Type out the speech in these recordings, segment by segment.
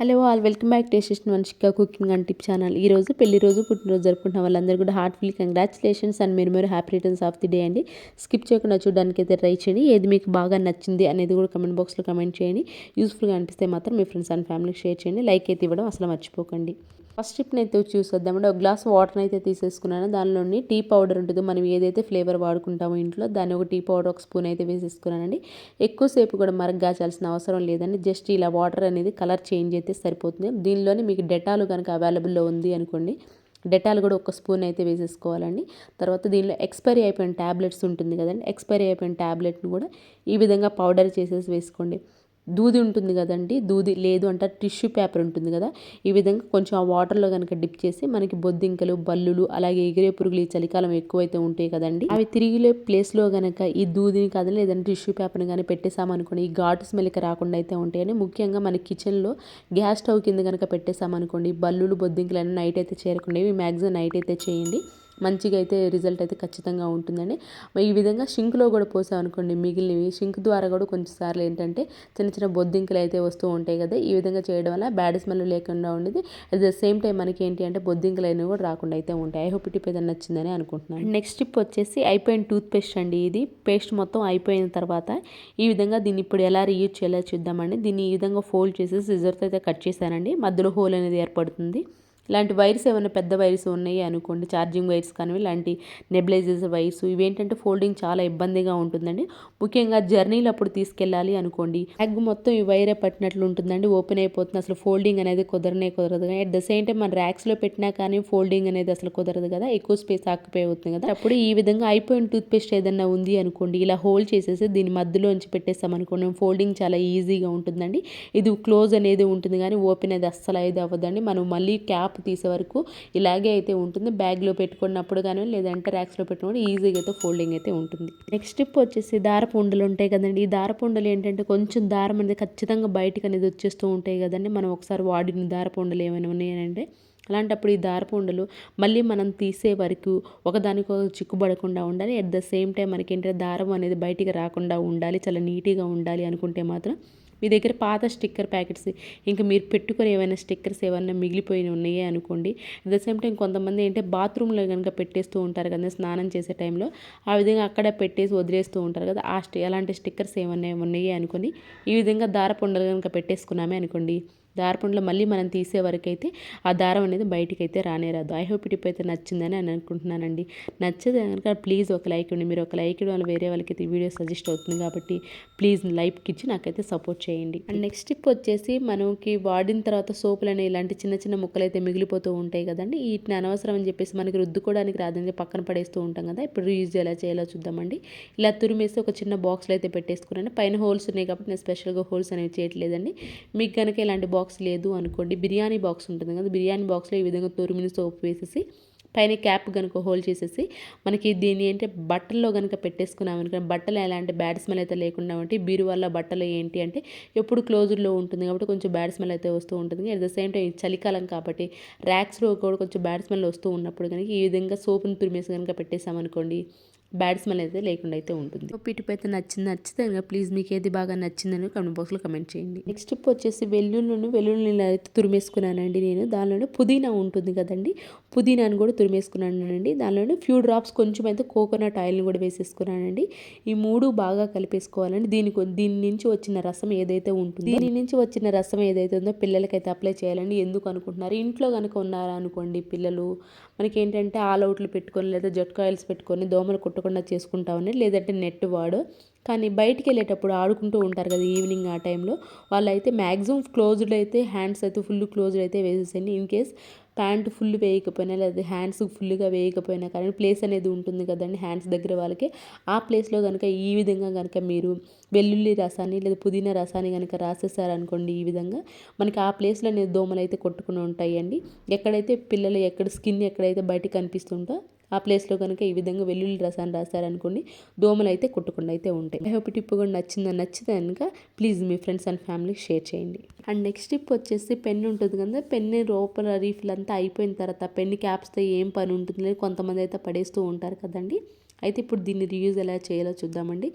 Hello all welcome back to Vamshika cooking and tip channel. ఈ రోజు పెళ్లి రోజు పుట్టినరోజు జరుపుకుంటున్న వాళ్ళందరూ కూడా హార్ట్ఫుల్లీ కంగ్రాచులేషన్స్ అండ్ మీరు happy returns of the day అండి. స్కిప్ చేయకుండా చూడడానికి అయితే ట్రై చేయండి. ఏది మీకు బాగా నచ్చింది అనేది కూడా కమెంట్ బాక్స్లో కమెంట్ చేయండి. యూస్ఫుల్గా అనిపిస్తే మాత్రం మీ ఫ్రెండ్స్ అండ్ ఫ్యామిలీకి షేర్ చేయండి. లైక్ అయితే ఇవ్వడం అసలు మర్చిపోకండి. ఫస్ట్ టిప్ని అయితే చూసేద్దామండి. ఒక గ్లాస్ వాటర్ అయితే తీసేసుకున్నాను. దానిలోని టీ పౌడర్ ఉంటుంది, మనం ఏదైతే ఫ్లేవర్ వాడుకుంటామో ఇంట్లో దాన్ని ఒక టీ పౌడర్ ఒక స్పూన్ అయితే వేసేసుకున్నానండి. ఎక్కువసేపు కూడా మరగ్గాల్సిన అవసరం లేదండి. జస్ట్ ఇలా వాటర్ అనేది కలర్ చేంజ్ అయితే సరిపోతుంది. దీనిలోని మీకు డెటాల్ కనుక అవైలబుల్లో ఉంది అనుకోండి, డెటాల్ కూడా ఒక స్పూన్ అయితే వేసేసుకోవాలండి. తర్వాత దీనిలో ఎక్స్పైరీ అయిపోయిన ట్యాబ్లెట్స్ ఉంటుంది కదండి, ఎక్స్పైరీ అయిపోయిన ట్యాబ్లెట్ని కూడా ఈ విధంగా పౌడర్ చేసేసి వేసుకోండి. దూది ఉంటుంది కదండి, దూది లేదు అంటే టిష్యూ పేపర్ ఉంటుంది కదా, ఈ విధంగా కొంచెం ఆ వాటర్లో కనుక డిప్ చేసి మనకి బొద్దింకలు, బల్లులు, అలాగే ఎగిరే పురుగులు ఈ చలికాలం ఎక్కువైతే ఉంటాయి కదండి, అవి తిరిగిలే ప్లేస్లో కనుక ఈ దూదిని కాదు లేదంటే టిష్యూ పేపర్ని కానీ పెట్టేసామనుకోండి, ఈ ఘాటు స్మెల్కి రాకుండా అయితే ఉంటాయని. ముఖ్యంగా మన కిచెన్లో గ్యాస్ స్టవ్ కింద కనుక పెట్టేసామనుకోండి, బల్లులు, బొద్దింకలు అన్నీ నైట్ అయితే చేరకుండా, ఇవి మ్యాక్సిమం నైట్ అయితే చేయండి. మంచిగా అయితే రిజల్ట్ అయితే ఖచ్చితంగా ఉంటుందండి. ఈ విధంగా షింక్లో కూడా పోసామనుకోండి, మిగిలినవి షింక్ ద్వారా కూడా కొంచెం సార్లు ఏంటంటే చిన్న చిన్న బొద్దింకలు అయితే వస్తూ ఉంటాయి కదా, ఈ విధంగా చేయడం వల్ల బ్యాడ్ స్మెల్ లేకుండా ఉండేది. అట్ ద సేమ్ టైం మనకి ఏంటి అంటే బొద్దింకలు అనేవి కూడా రాకుండా అయితే ఉంటాయి. ఐ హోప్ ఈ టిప్ అయితే నచ్చిందని అనుకుంటున్నాను. నెక్స్ట్ టిప్ వచ్చేసి అయిపోయిన టూత్ పేస్ట్ అండి. ఇది పేస్ట్ మొత్తం అయిపోయిన తర్వాత ఈ విధంగా దీన్ని ఇప్పుడు ఎలా రీయూజ్ చేయాలో చూద్దామండి. దీన్ని ఈ విధంగా ఫోల్డ్ చేసి సిజర్తో అయితే కట్ చేశానండి. మధ్యలో హోల్ అనేది ఏర్పడుతుంది. ఇలాంటి వైర్స్ ఏమైనా పెద్ద వైర్స్ ఉన్నాయి అనుకోండి, ఛార్జింగ్ వైర్స్ కానీ ఇలాంటి నెబిలైజర్స్ వైర్స్, ఇవేంటంటే ఫోల్డింగ్ చాలా ఇబ్బందిగా ఉంటుందండి. ముఖ్యంగా జర్నీలు అప్పుడు తీసుకెళ్ళాలి అనుకోండి, బ్యాగ్ మొత్తం ఈ వైరే పట్టినట్లు ఉంటుందండి, ఓపెన్ అయిపోతుంది. అసలు ఫోల్డింగ్ అనేది కుదరదు. కానీ అట్ ద సేమ్ టైం మన ర్యాక్స్లో పెట్టినా కానీ ఫోల్డింగ్ అనేది అసలు కుదరదు కదా, ఎక్కువ స్పేస్ ఆక్యుపై అవుతుంది కదా. అప్పుడు ఈ విధంగా అయిపోయిన టూత్ పేస్ట్ ఏదైనా ఉంది అనుకోండి, ఇలా హోల్డ్ చేసేసి దీని మధ్యలోంచి పెట్టేస్తాం అనుకోండి, ఫోల్డింగ్ చాలా ఈజీగా ఉంటుందండి. ఇది క్లోజ్ అనేది ఉంటుంది కానీ ఓపెన్ అనేది అస్సలు అయితే అవ్వదండి. మనం మళ్ళీ క్యాప్ తీసే వరకు ఇలాగే అయితే ఉంటుంది. బ్యాగ్లో పెట్టుకున్నప్పుడు కానీ లేదంటే ర్యాక్స్లో పెట్టుకున్నప్పుడు ఈజీగా అయితే ఫోల్డింగ్ అయితే ఉంటుంది. నెక్స్ట్ టిప్ వచ్చేసి దారపు ఉండలు ఉంటాయి కదండి. ఈ దారపు ఉండలు ఏంటంటే కొంచెం దారం అనేది ఖచ్చితంగా బయటకు అనేది వచ్చేస్తూ ఉంటాయి కదండి, మనం ఒకసారి వాడిన దారపు ఉండలు ఏమైనా ఉన్నాయంటే. అలాంటప్పుడు ఈ దారపు ఉండలు మళ్ళీ మనం తీసే వరకు ఒకదానికో చిక్కుబడకుండా ఉండాలి. అట్ ద సేమ్ టైం మనకి ఏంటంటే దారం అనేది బయటికి రాకుండా ఉండాలి, చాలా నీట్గా ఉండాలి అనుకుంటే మాత్రం మీ దగ్గర పాత స్టిక్కర్ ప్యాకెట్స్, ఇంకా మీరు పెట్టుకొని ఏమైనా స్టిక్కర్స్ ఏమైనా మిగిలిపోయి ఉన్నాయి అనుకోండి. అట్ ద సేమ్ టైం కొంతమంది ఏంటంటే బాత్రూంలో కనుక పెట్టేస్తూ ఉంటారు కదా స్నానం చేసే టైంలో, ఆ విధంగా అక్కడ పెట్టేసి వదిలేస్తూ ఉంటారు కదా, అలాంటి స్టిక్కర్స్ ఏమైనా ఉన్నాయి అనుకోని ఈ విధంగా దారపు ఉండలు కనుక పెట్టేసుకున్నామే అనుకోండి, దారపుండలో మళ్ళీ మనం తీసే వరకు అయితే ఆ దారం అనేది బయటికి అయితే రానేరాదు. ఐ హోప్ ఈ టిప్ అయితే నచ్చిందని అని అనుకుంటున్నానండి. నచ్చదే కనుక ప్లీజ్ ఒక లైక్ ఇవ్వండి. మీరు ఒక లైక్ ఇవ్వడం వల్ల వేరే వాళ్ళకి అయితే వీడియో సజెస్ట్ అవుతుంది కాబట్టి ప్లీజ్ లైక్ ఇచ్చి నాకైతే సపోర్ట్ చేయండి. అండ్ నెక్స్ట్ టిప్ వచ్చేసి మనకి వాడిన తర్వాత సోపులని ఇలాంటి చిన్న చిన్న ముక్కలు అయితే మిగిలిపోతూ ఉంటాయి కదండి, వీటిని అనవసరం అని చెప్పేసి మనకి రుద్దుకోవడానికి రాదని పక్కన పడేస్తూ ఉంటాం కదా, ఇప్పుడు రీయూజ్ ఎలా చేయాలో చూద్దామండి. ఇలా తురిమేసి ఒక చిన్న బాక్స్లో అయితే పెట్టేసుకున్నాను. పైన హోల్స్ ఉన్నాయి కాబట్టి నేను స్పెషల్గా హోల్స్ అనేవి చేయట్లేదండి. మీకు కనుక ఇలాంటి బాక్స్ లేదు అనుకోండి, బిర్యానీ బాక్స్ ఉంటుంది కదా, బిర్యానీ బాక్స్లో ఈ విధంగా తురిమిన సోప్ వేసేసి పైన క్యాప్ కనుక హోల్డ్ చేసేసి మనకి దీన్ని ఏంటి బట్టల్లో కనుక పెట్టేసుకున్నాం అనుకోండి, బట్టలు ఎలాంటి బ్యాడ్ స్మెల్ అయితే లేకుండా ఉంటే, బీరువాళ్ళ బట్టలు ఏంటి అంటే ఎప్పుడు క్లోజ్డ్లో ఉంటుంది కాబట్టి కొంచెం బ్యాడ్ స్మెల్ అయితే వస్తూ ఉంటుంది. అట్ ద సేమ్ టైం చలికాలం కాబట్టి ర్యాక్స్లో కూడా కొంచెం బ్యాడ్ స్మెల్ వస్తూ ఉన్నప్పుడు కనుక ఈ విధంగా సోప్ని తురిమేసి కనుక పెట్టేసామనుకోండి, బ్యాడ్ స్మెల్ అయితే లేకుండా అయితే ఉంటుంది. టిప్ అయితే నచ్చితే కనుక ప్లీజ్ మీకు ఏది బాగా నచ్చిందని కమెంట్ బాక్స్లో కమెంట్ చేయండి. నెక్స్ట్ టిప్ వచ్చేసి వెల్లుల్లిని అయితే తురిమేసుకున్నానండి నేను. దానిలోనే పుదీనా ఉంటుంది కదండి, పుదీనాను కూడా తురిమేసుకున్నానండి. దానిలోనే ఫ్యూ డ్రాప్స్ కొంచెం అయితే కోకోనట్ ఆయిల్ని కూడా వేసేసుకున్నానండి. ఈ మూడు బాగా కలిపేసుకోవాలండి. దీని నుంచి వచ్చిన రసం ఏదైతే ఉంటుందో, దీని నుంచి వచ్చిన రసం ఏదైతే ఉందో పిల్లలకైతే అప్లై చేయాలండి. ఎందుకు అనుకుంటున్నారు, ఇంట్లో కనుక ఉన్నారా అనుకోండి పిల్లలు, మనకి ఏంటంటే ఆల్ అవుట్లు పెట్టుకొని లేదా జట్కా ఆయిల్స్ పెట్టుకొని దోమలు కుట్టకుండా చేసుకుంటామని, లేదంటే నెట్ వాడు కానీ బయటికి వెళ్ళేటప్పుడు ఆడుకుంటూ ఉంటారు కదా ఈవినింగ్ ఆ టైంలో, వాళ్ళైతే మ్యాక్సిమం క్లోజ్డ్ అయితే హ్యాండ్స్ అయితే ఫుల్ క్లోజ్డ్ అయితే వేసేసండి. ఇన్ కేస్ ప్యాంటు ఫుల్ వేయకపోయినా లేదా హ్యాండ్స్ ఫుల్గా వేయకపోయినా కానీ ప్లేస్ అనేది ఉంటుంది కదండి హ్యాండ్స్ దగ్గర వాళ్ళకి, ఆ ప్లేస్లో కనుక ఈ విధంగా కనుక మీరు వెల్లుల్లి రసాన్ని లేదా పుదీనా రసాన్ని కనుక రాసేసారనుకోండి, ఈ విధంగా మనకి ఆ ప్లేస్లో అనేది దోమలు అయితే కొట్టుకుని ఉంటాయండి. ఎక్కడైతే పిల్లలు స్కిన్ ఎక్కడైతే బయటకు కనిపిస్తుంటో ఆ ప్లేస్లో కనుక ఈ విధంగా వెల్లుల్లి రసాన్ని రాశారనుకోండి, దోమలు అయితే కుట్టకుండా అయితే ఉంటాయి. ఐ హోప్ టిప్ కూడా నచ్చితే కనుక ప్లీజ్ మీ ఫ్రెండ్స్ అండ్ ఫ్యామిలీకి షేర్ చేయండి. అండ్ నెక్స్ట్ టిప్ వచ్చేసి పెన్ ఉంటుంది కదా, పెన్ను లోపల రీఫిల్ అంతా అయిపోయిన తర్వాత పెన్ క్యాప్స్తో ఏం పని ఉంటుంది, కొంతమంది అయితే పడేస్తూ ఉంటారు కదండి. అయితే ఇప్పుడు దీన్ని రీయూజ్ ఎలా చేయాలో చూద్దామండి.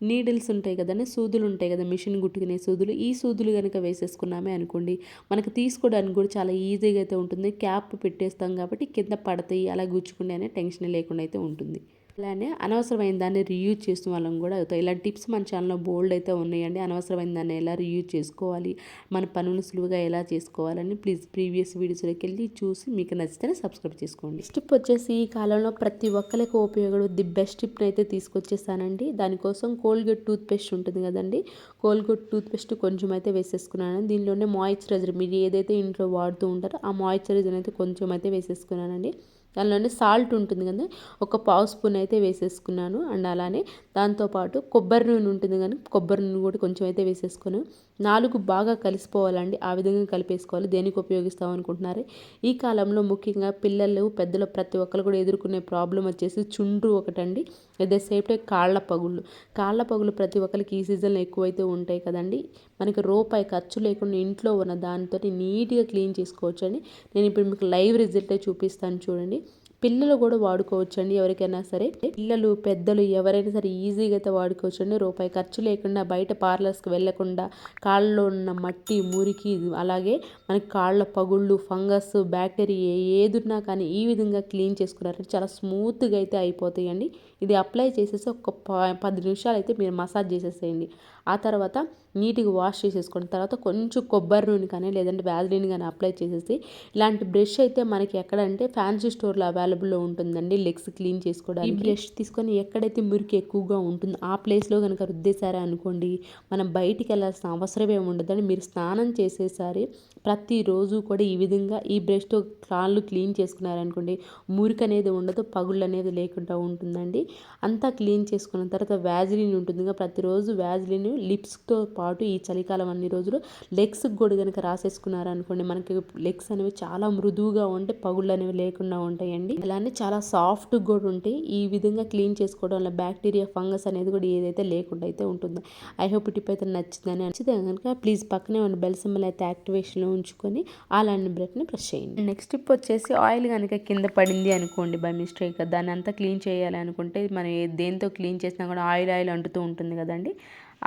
నీడిల్స్ ఉంటాయి కదండి, సూదులు ఉంటాయి కదా, మిషన్ కుట్టుకునే సూదులు. ఈ సూదులు కనుక వేసేసుకున్నామే అనుకోండి, మనకు తీసుకోవడానికి కూడా చాలా ఈజీగా అయితే ఉంటుంది. క్యాప్ పెట్టేస్తాం కాబట్టి కింద పడతాయి, అలా గుచ్చుకుంటే అనే టెన్షన్ లేకుండా అయితే ఉంటుంది. అలానే అనవసరమైన దాన్ని రీయూజ్ చేసిన వాళ్ళం కూడా అవుతాయి. ఇలాంటి టిప్స్ మన ఛానల్లో బోల్డ్ అయితే ఉన్నాయండి. అనవసరమైన దాన్ని ఎలా రీయూజ్ చేసుకోవాలి, మన పనులు సులువుగా ఎలా చేసుకోవాలని ప్లీజ్ ప్రీవియస్ వీడియోస్లోకి వెళ్ళి చూసి మీకు నచ్చితేనే సబ్స్క్రైబ్ చేసుకోండి. టిప్ వచ్చేసి ఈ కాలంలో ప్రతి ఒక్కరికి ఉపయోగపడే ది బెస్ట్ టిప్ని అయితే తీసుకొచ్చేసానండి. దానికోసం కోల్గేట్ టూత్పేస్ట్ ఉంటుంది కదండి, కోల్గేట్ టూత్పేస్ట్ కొంచెం అయితే వేసేసుకున్నాను. దీనిలోనే మాయిశ్చరైజర్, మీరు ఏదైతే ఇంట్లో వాడుతూ ఉంటారో ఆ మాయిశ్చరైజర్ అయితే కొంచెం అయితే వేసేసుకున్నానండి. దానిలోనే సాల్ట్ ఉంటుంది కదా, ఒక పావు స్పూన్ అయితే వేసేసుకున్నాను. అండ్ అలానే దాంతోపాటు కొబ్బరి నూనె ఉంటుంది కానీ కొబ్బరి నూనె కూడా కొంచెం అయితే వేసేసుకున్నాను. 4 బాగా కలిసిపోవాలండి, ఆ విధంగా కలిపేసుకోవాలి. దేనికి ఉపయోగిస్తాం అనుకుంటున్నారు? ఈ కాలంలో ముఖ్యంగా పిల్లలు పెద్దలు ప్రతి ఒక్కరు కూడా ఎదుర్కొనే ప్రాబ్లం వచ్చేసి చుండ్రు ఒకటండి, అదే సేమ్ టైం కాళ్ళ పగులు ప్రతి ఒక్కరికి ఈ సీజన్లో ఎక్కువైతే ఉంటాయి కదండి. మనకి రూపాయి ఖర్చు లేకుండా ఇంట్లో ఉన్న దానితో నీట్గా క్లీన్ చేసుకోవచ్చు అండి. నేను ఇప్పుడు మీకు లైవ్ రిజల్టే చూపిస్తాను చూడండి. పిల్లలు కూడా వాడుకోవచ్చు అండి, ఎవరికైనా సరే, పిల్లలు పెద్దలు ఎవరైనా సరే ఈజీగా అయితే వాడుకోవచ్చు అండి. రూపాయి ఖర్చు లేకుండా, బయట పార్లర్స్కి వెళ్ళకుండా, కాళ్ళలో ఉన్న మట్టి మురికి, అలాగే మనకి కాళ్ళ పగుళ్ళు, ఫంగస్, బ్యాక్టీరియా ఏదున్నా కానీ ఈ విధంగా క్లీన్ చేసుకున్నారంటే చాలా స్మూత్గా అయితే అయిపోతాయండి. ఇది అప్లై చేసేసి ఒక 10 నిమిషాలు అయితే మీరు మసాజ్ చేసేసేయండి. ఆ తర్వాత నీట్గా వాష్ చేసేసుకోండి. తర్వాత కొంచెం కొబ్బరి నూనె కానీ లేదంటే వ్యాజిలిన్ కానీ అప్లై చేసేసి, ఇలాంటి బ్రష్ అయితే మనకి ఎక్కడంటే ఫ్యాన్సీ స్టోర్లో అవైలబుల్లో ఉంటుందండి లెగ్స్ క్లీన్ చేసుకోవడానికి. ఈ బ్రష్ తీసుకొని ఎక్కడైతే మురికి ఎక్కువగా ఉంటుందో ఆ ప్లేస్లో కనుక రుద్దేశారా అనుకోండి, మనం బయటికి వెళ్ళాల్సిన అవసరం ఏమి ఉండదండి. మీరు స్నానం చేసేసారి ప్రతిరోజు కూడా ఈ విధంగా ఈ బ్రష్తో కాళ్ళు క్లీన్ చేసుకున్నారనుకోండి, మురికి అనేది ఉండదు, పగుళ్ళు అనేది లేకుండా ఉంటుందండి. అంతా క్లీన్ చేసుకున్న తర్వాత వ్యాజిలిన్ ఉంటుందిగా, ప్రతిరోజు వ్యాజిలిన్ లిప్స్తో పాటు ఈ చలికాలం అన్ని రోజులు లెగ్స్కి కూడా కనుక రాసేసుకున్నారనుకోండి, మనకి లెగ్స్ అనేవి చాలా మృదువుగా ఉంటే పగుళ్ళు అనేవి లేకుండా ఉంటాయండి. అలానే చాలా సాఫ్ట్గా కూడా ఉంటాయి. ఈ విధంగా క్లీన్ చేసుకోవడం వల్ల బ్యాక్టీరియా, ఫంగస్ అనేది కూడా ఏదైతే లేకుండా అయితే ఉంటుందో. ఐ హోప్ టిప్ అయితే నచ్చితే కనుక ప్లీజ్ పక్కనే ఉన్న బెల్ సింబల్ అయితే యాక్టివేషన్లో ఉంచుకొని అలాంటి బ్రేక్ని ప్రెస్ చేయండి. నెక్స్ట్ టిప్ వచ్చేసి ఆయిల్ కనుక కింద పడింది అనుకోండి బై మిస్టేక్, దాన్ని అంతా క్లీన్ చేయాలి అనుకుంటే మనం దేంతో క్లీన్ చేసినా కూడా ఆయిల్ అంటుతూ ఉంటుంది కదండి.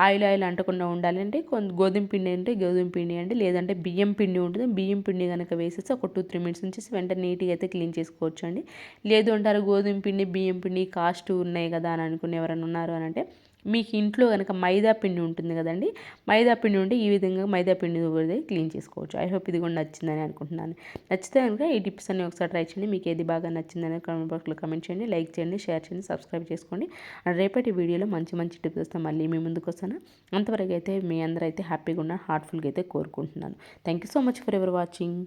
ఆయిల్ అంటకుండా ఉండాలంటే గోధుమ పిండి అంటే గోధుమ పిండి అండి, లేదంటే బియ్యం పిండి ఉంటుంది. బియ్యం పిండి కనుక వేసేసి ఒక 2-3 మినిట్స్ ఉంచేసి వెంటనే నీట్గా అయితే క్లీన్ చేసుకోవచ్చు అండి. లేదు అంటారు గోధుమ పిండి బియ్యం పిండి కాస్ట్ ఉన్నాయి కదా అని అనుకుని ఎవరైనా ఉన్నారు అని అంటే, మీకు ఇంట్లో కనుక మైదా పిండి ఉంటుంది కదండి, మైదా పిండి ఉంటే ఈ విధంగా మైదా పిండి కూడా క్లీన్ చేసుకోవచ్చు. ఐ హోప్ ఇది కూడా నచ్చిందని అనుకుంటున్నాను. నచ్చితే కనుక ఈ టిప్స్ అన్ని ఒకసారి ట్రై చేయండి. మీకు ఏది బాగా నచ్చిందని కామెంట్ బాక్స్లో కమెంట్ చేయండి, లైక్ చేయండి, షేర్ చేయండి, సబ్స్క్రైబ్ చేసుకోండి. అండ్ రేపటి వీడియోలో మంచి టిప్స్ వస్తే మళ్ళీ మీ ముందుకు వస్తాను. అంతవరకు అయితే మీ అందరూ అయితే హ్యాపీగా ఉన్న హార్ట్ఫుల్గా అయితే కోరుకుంటున్నాను. Thank you so much for ever watching.